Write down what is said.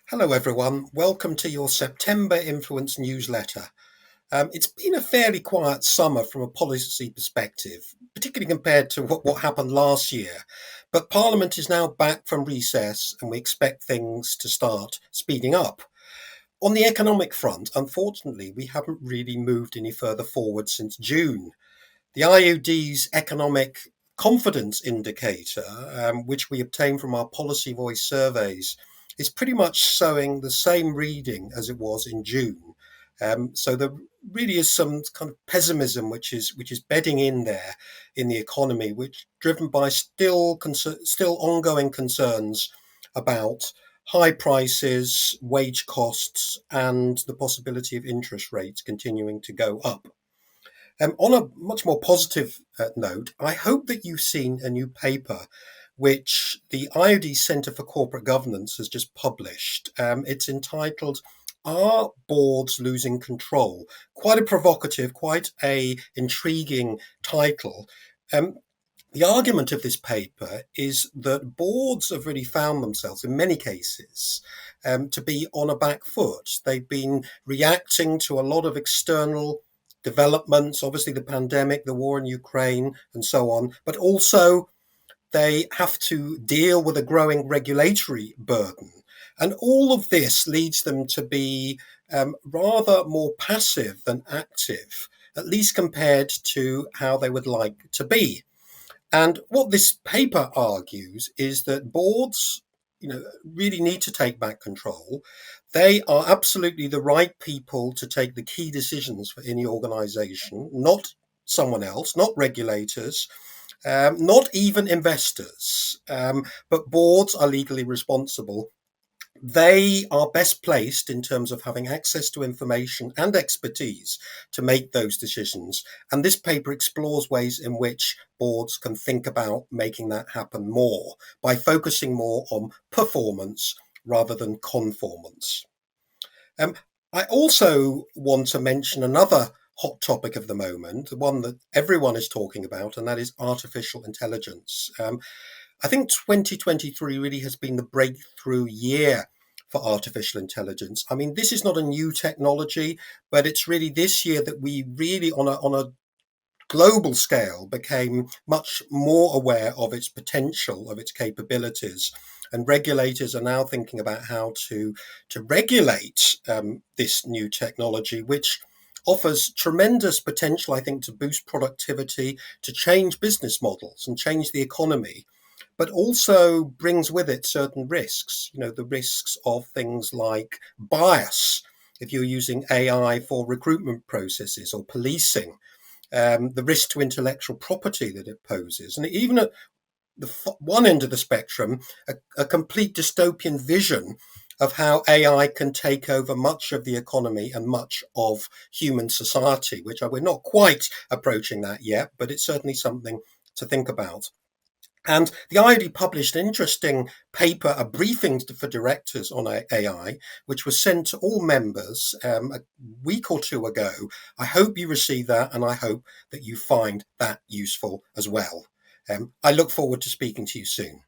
Hello, everyone. Welcome to your September Influence newsletter. It's been a fairly quiet summer from a policy perspective, particularly compared to what happened last year. But Parliament is now back from recess and we expect things to start speeding up. On the economic front, unfortunately, we haven't really moved any further forward since June. The IoD's economic confidence indicator, which we obtain from our policy voice surveys, is pretty much showing the same reading as it was in June. So there really is some kind of pessimism which is bedding in there in the economy, which driven by still ongoing concerns about high prices, wage costs, and the possibility of interest rates continuing to go up. On a much more positive note, I hope that you've seen a new paper which the IoD Centre for Corporate Governance has just published. It's entitled "Are Boards Losing Control?" Quite a provocative, quite a intriguing title. The argument of this paper is that boards have really found themselves, in many cases, to be on a back foot. They've been reacting to a lot of external developments, obviously the pandemic, the war in Ukraine, and so on, but also they have to deal with a growing regulatory burden. And all of this leads them to be rather more passive than active, at least compared to how they would like to be. And what this paper argues is that boards, really need to take back control. They are absolutely the right people to take the key decisions for any organization, not someone else, not regulators, not even investors. But boards are legally responsible. They are best placed in terms of having access to information and expertise to make those decisions. And this paper explores ways in which boards can think about making that happen more by focusing more on performance rather than conformance. Um, I also want to mention another hot topic of the moment, the one that everyone is talking about, and that is artificial intelligence. I think 2023 really has been the breakthrough year for artificial intelligence. I mean, this is not a new technology, but it's really this year that we really, on a global scale, became much more aware of its potential, of its capabilities. And regulators are now thinking about how to regulate this new technology, which offers tremendous potential, I think, to boost productivity, to change business models and change the economy, but also brings with it certain risks, the risks of things like bias, if you're using AI for recruitment processes or policing, the risk to intellectual property that it poses. And even at the one end of the spectrum, a complete dystopian vision of how AI can take over much of the economy and much of human society, which we're not quite approaching that yet, but it's certainly something to think about. And the IoD published an interesting paper, a briefing for directors on AI, which was sent to all members a week or two ago. I hope you receive that, and I hope that you find that useful as well. I look forward to speaking to you soon.